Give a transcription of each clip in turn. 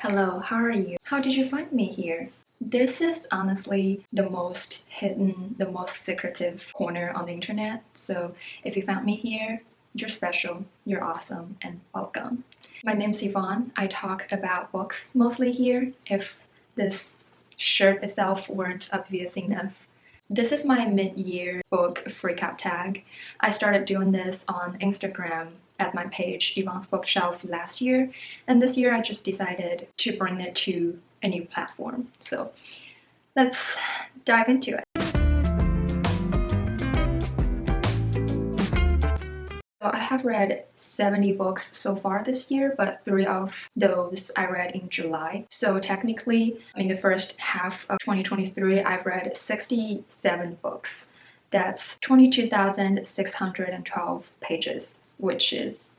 Hello, how are you? How did you find me here? This is honestly the most hidden, the most secretive corner on the internet. So if you found me here, you're special, you're awesome, and welcome. My name's Yvonne. I talk about books mostly here, if this shirt itself weren't obvious enough. This is my mid-year book Freakout tag. I started doing this on Instagram at my page Yvonne's Bookshelf last year, and this year I just decided to bring it to a new platform. So let's dive into it. So I have read 70 books so far this year, but 3 of those I read in July. So technically, in the first half of 2023, I've read 67 books. That's 22,612 pages, which is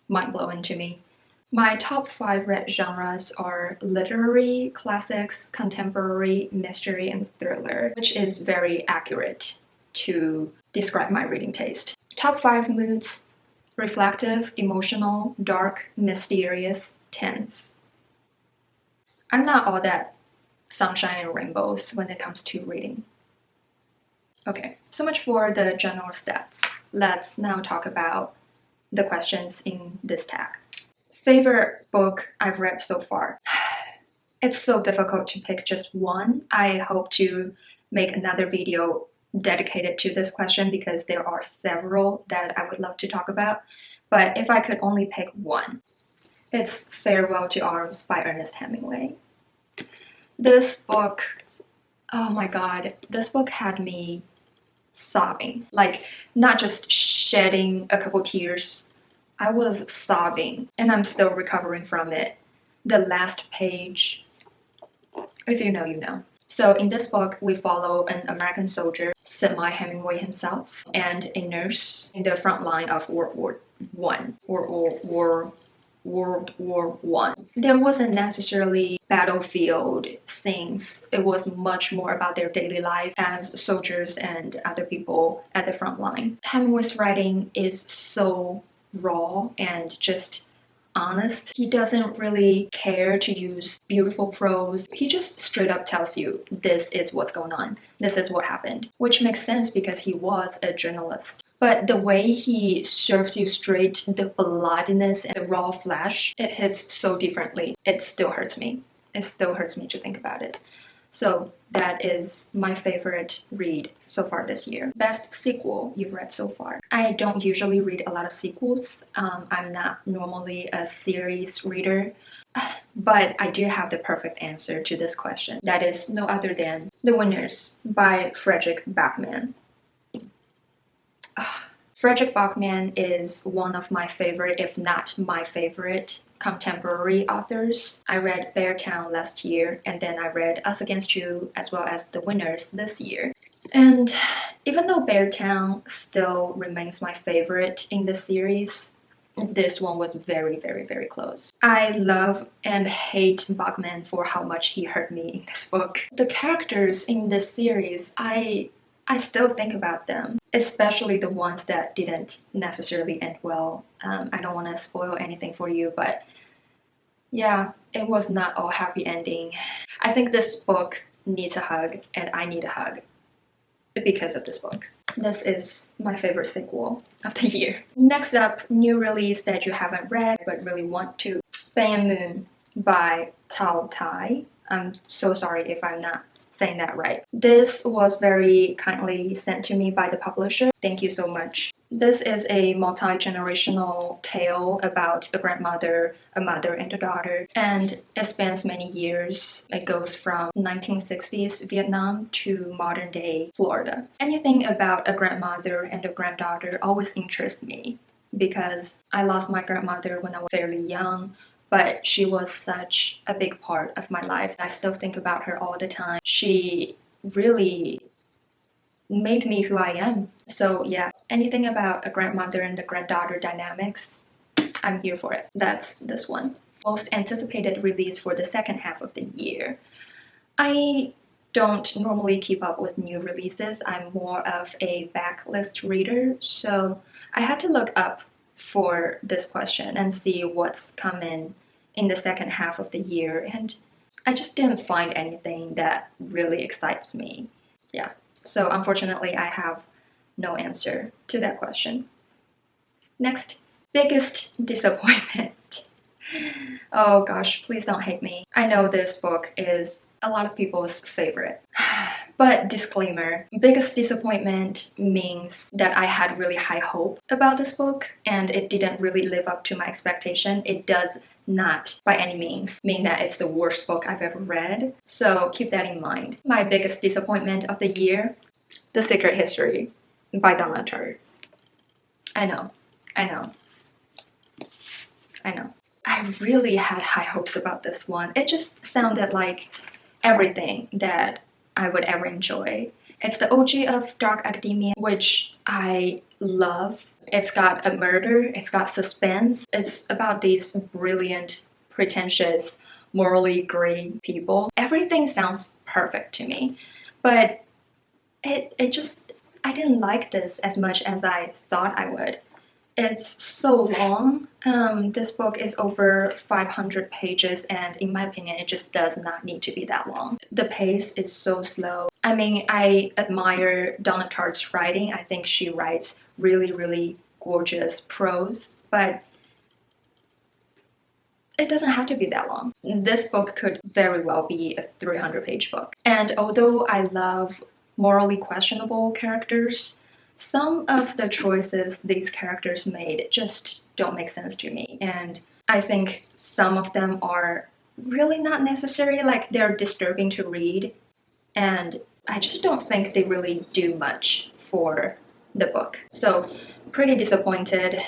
mind-blowing to me. My top 5 read genres are literary, classics, contemporary, mystery, and thriller, which is very accurate to describe my reading taste. Top 5 moods: reflective, emotional, dark, mysterious, tense. I'm not all that sunshine and rainbows when it comes to reading. Okay, so much for the general stats. Let's now talk about the questions in this tag. Favorite book I've read so far? It's so difficult to pick just one. I hope to make another video dedicated to this question because there are several that I would love to talk about. But if I could only pick one, it's Farewell to Arms by Ernest Hemingway. This book, oh my god, this book had me sobbing. Like, not just shedding a couple tears, I was sobbing, and I'm still recovering from it. The last page, if you know, you know. So in this book, we follow an American soldier, Hemingway himself, and a nurse in the front line of World War I. There wasn't necessarily battlefield scenes. It was much more about their daily life as soldiers and other people at the front line. Hemingway's writing is so raw and just honest. He doesn't really care to use beautiful prose. He just straight up tells you this is what's going on. This is what happened, which makes sense because he was a journalist. But the way he serves you straight the bloodiness and the raw flesh, it hits so differently. It still hurts me. It still hurts me to think about it. So that is my favorite read so far this year. Best sequel you've read so far? I don't usually read a lot of sequels. I'm not normally a series reader. But I do have the perfect answer to this question. That is no other than The Winners by Fredrik Backman. Fredrik Backman is one of my favorite, if not my favorite, contemporary authors. I read Beartown last year, and then I read Us Against You as well as The Winners this year. And even though Beartown still remains my favorite in the series, this one was very, very, very close. I love and hate Backman for how much he hurt me in this book. The characters in this series, I still think about them, especially the ones that didn't necessarily end well. I don't want to spoil anything for you, but yeah, it was not all happy ending. I think this book needs a hug, and I need a hug because of this book. This is my favorite sequel of the year. Next up, new release that you haven't read but really want to. Bang Moon by Tao Tai. I'm so sorry if I'm not saying that right. This was very kindly sent to me by the publisher. Thank you so much. This is a multi-generational tale about a grandmother, a mother, and a daughter, and it spans many years. It goes from 1960s Vietnam to modern day Florida. Anything about a grandmother and a granddaughter always interests me because I lost my grandmother when I was fairly young, but she was such a big part of my life. I still think about her all the time. She really made me who I am. So yeah, anything about a grandmother and a granddaughter dynamics, I'm here for it. That's this one. Most anticipated release for the second half of the year. I don't normally keep up with new releases. I'm more of a backlist reader, so I had to look up for this question and see what's coming in the second half of the year, and I just didn't find anything that really excites me. Yeah, so unfortunately I have no answer to that question. Next, biggest disappointment. Oh gosh, please don't hate me. I know this book is a lot of people's favorite. But disclaimer, biggest disappointment means that I had really high hope about this book and it didn't really live up to my expectation. It does not by any means mean that it's the worst book I've ever read. So keep that in mind. My biggest disappointment of the year, The Secret History by Donna Tartt. I know. I really had high hopes about this one. It just sounded like everything that I would ever enjoy. It's the OG of dark academia, which I love. It's got a murder, it's got suspense. It's about these brilliant, pretentious, morally gray people. Everything sounds perfect to me, but it just, I didn't like this as much as I thought I would. It's so long. This book is over 500 pages and in my opinion it just does not need to be that long. The pace is so slow. I mean, I admire Donna Tartt's writing. I think she writes really gorgeous prose, but it doesn't have to be that long. This book could very well be a 300-page book. And although I love morally questionable characters, some of the choices these characters made just don't make sense to me, and I think some of them are really not necessary, like they're disturbing to read, and I just don't think they really do much for the book. So pretty disappointed.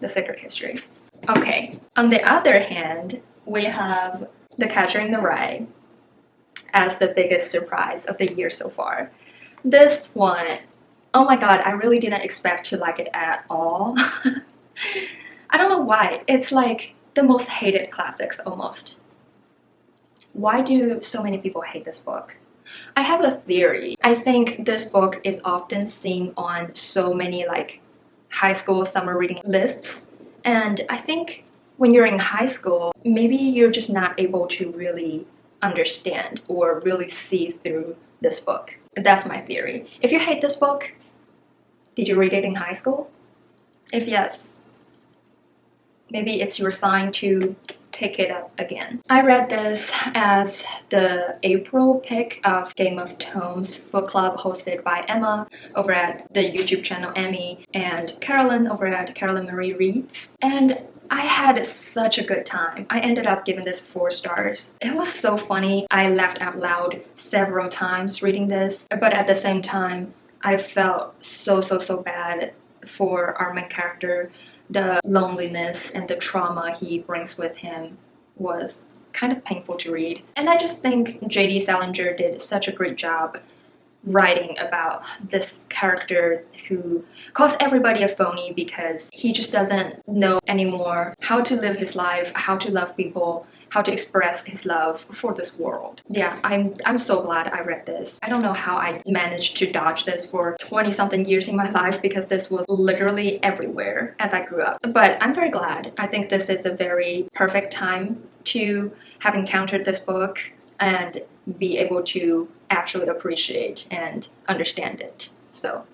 The Secret History. Okay, on the other hand, we have The Catcher in the Rye as the biggest surprise of the year so far. This one, oh my god, I really didn't expect to like it at all. I don't know why. It's like the most hated classics almost. Why do so many people hate this book? I have a theory. I think this book is often seen on so many like high school summer reading lists, and I think when you're in high school, maybe you're just not able to really understand or really see through this book. That's my theory. If you hate this book, did you read it in high school? If yes, maybe it's your sign to pick it up again. I read this as the April pick of Game of Tomes book club hosted by Emma over at the YouTube channel Emmy and Carolyn over at Carolyn Marie Reads. And I had such a good time. I ended up giving this 4 stars. It was so funny. I laughed out loud several times reading this, but at the same time, I felt so bad for our main character. The loneliness and the trauma he brings with him was kind of painful to read. And I just think J.D. Salinger did such a great job writing about this character who calls everybody a phony because he just doesn't know anymore how to live his life, how to love people, how to express his love for this world. Yeah, I'm so glad I read this. I don't know how I managed to dodge this for 20-something years in my life because this was literally everywhere as I grew up. But I'm very glad. I think this is a very perfect time to have encountered this book and be able to actually appreciate and understand it. So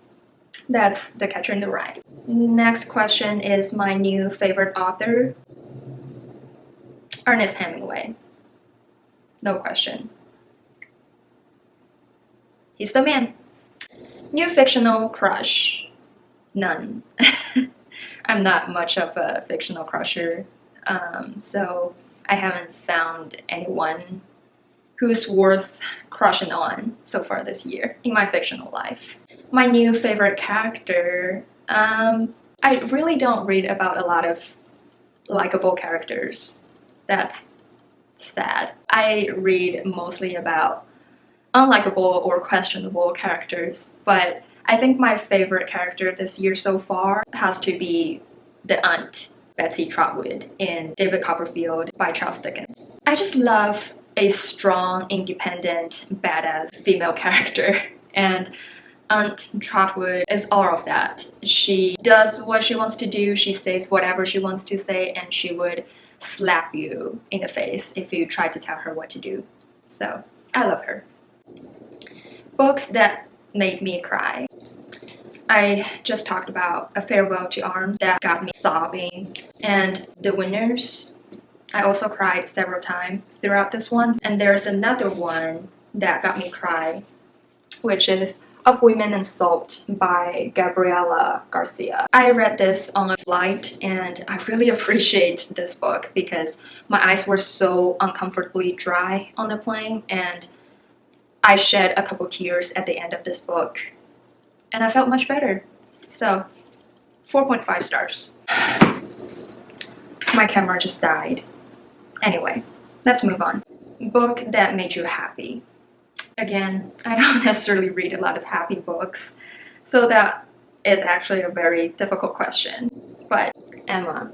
that's The Catcher in the Rye. Next question is my new favorite author, Ernest Hemingway. No question. He's the man. New fictional crush. None. I'm not much of a fictional crusher, so I haven't found anyone who's worth crushing on so far this year in my fictional life. My new favorite character, I really don't read about a lot of likable characters. That's sad. I read mostly about unlikable or questionable characters, but I think my favorite character this year so far has to be the aunt, Betsy Trotwood, in David Copperfield by Charles Dickens. I just love a strong, independent, badass female character, and Aunt Trotwood is all of that. She does what she wants to do, she says whatever she wants to say, and she would slap you in the face if you try to tell her what to do. So I love her. Books that made me cry. I just talked about A Farewell to Arms that got me sobbing, and The Winners. I also cried several times throughout this one. And there's another one that got me cry, which is Of Women and Salt by Gabriela Garcia. I read this on a flight and I really appreciate this book because my eyes were so uncomfortably dry on the plane, and I shed a couple tears at the end of this book and I felt much better. So 4.5 stars. My camera just died. Anyway, let's move on. Book that made you happy. Again, I don't necessarily read a lot of happy books, so that is actually a very difficult question. But Emma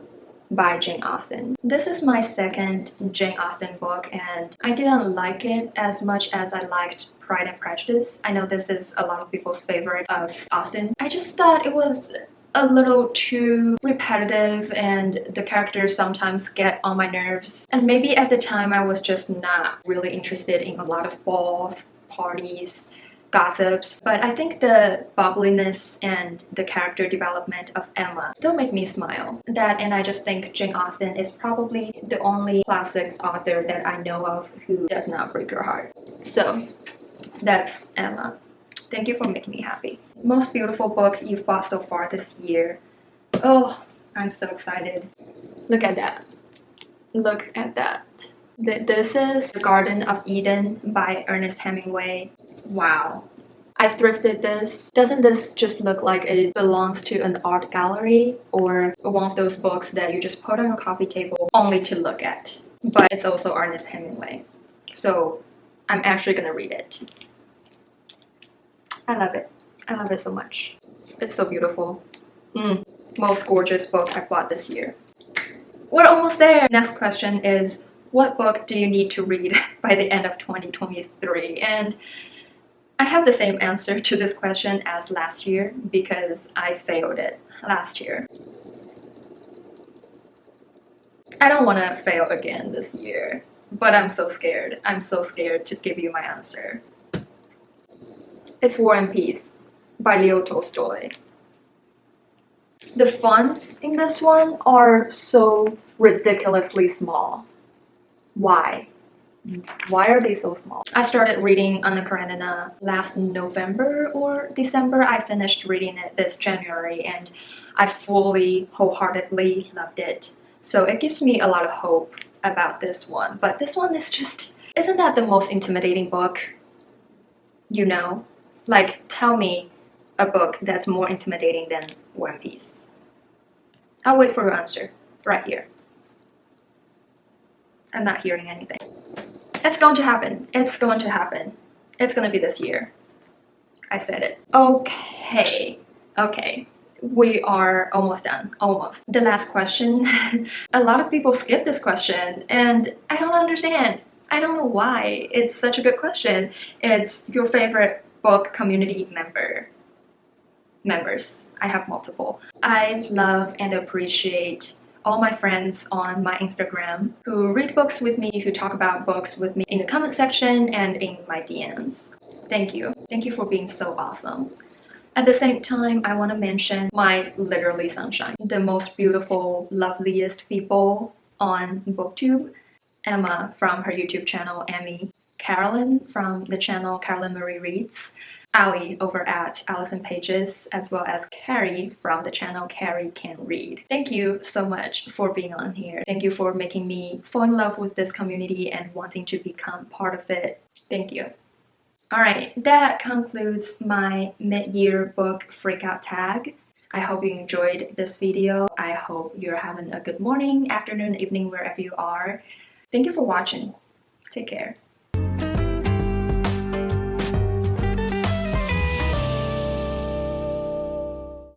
by Jane Austen. This is my second Jane Austen book, and I didn't like it as much as I liked Pride and Prejudice. I know this is a lot of people's favorite of Austen. I just thought it was a little too repetitive and the characters sometimes get on my nerves. And maybe at the time I was just not really interested in a lot of balls, parties, gossips. But I think the bubbliness and the character development of Emma still make me smile. That, and I just think Jane Austen is probably the only classics author that I know of who does not break your heart. So that's Emma. Thank you for making me happy. Most beautiful book you've bought so far this year. Oh, I'm so excited. Look at that. Look at that. This is The Garden of Eden by Ernest Hemingway. Wow. I thrifted this. Doesn't this just look like it belongs to an art gallery or one of those books that you just put on a coffee table only to look at? But it's also Ernest Hemingway. So I'm actually gonna read it. I love it. I love it so much. It's so beautiful. Most gorgeous book I bought this year. We're almost there. Next question is, what book do you need to read by the end of 2023? And I have the same answer to this question as last year because I failed it last year. I don't want to fail again this year, but I'm so scared. I'm so scared to give you my answer. It's War and Peace by Leo Tolstoy. The fonts in this one are so ridiculously small. Why? Why are they so small? I started reading Anna Karenina last November or December. I finished reading it this January and I fully, wholeheartedly loved it. So it gives me a lot of hope about this one. But this one is just, isn't that the most intimidating book? You know? Like, tell me a book that's more intimidating than War and Peace. I'll wait for your answer right here. I'm not hearing anything. It's going to happen. It's going to happen. It's going to be this year. I said it. Okay. Okay. We are almost done. Almost. The last question. A lot of people skip this question and I don't understand. I don't know why. It's such a good question. It's your favorite book community members. I have multiple. I love and appreciate all my friends on my Instagram who read books with me, who talk about books with me in the comment section and in my DMs. Thank you. Thank you for being so awesome. At the same time, I want to mention my literally sunshine, the most beautiful, loveliest people on BookTube. Emma from her YouTube channel, Emmy, Carolyn from the channel Carolyn Marie Reads, Ali over at Allison Pages, as well as Carrie from the channel Carrie Can Read. Thank you so much for being on here. Thank you for making me fall in love with this community and wanting to become part of it. Thank you. Alright, that concludes my mid-year book Freakout tag. I hope you enjoyed this video. I hope you're having a good morning, afternoon, evening, wherever you are. Thank you for watching. Take care.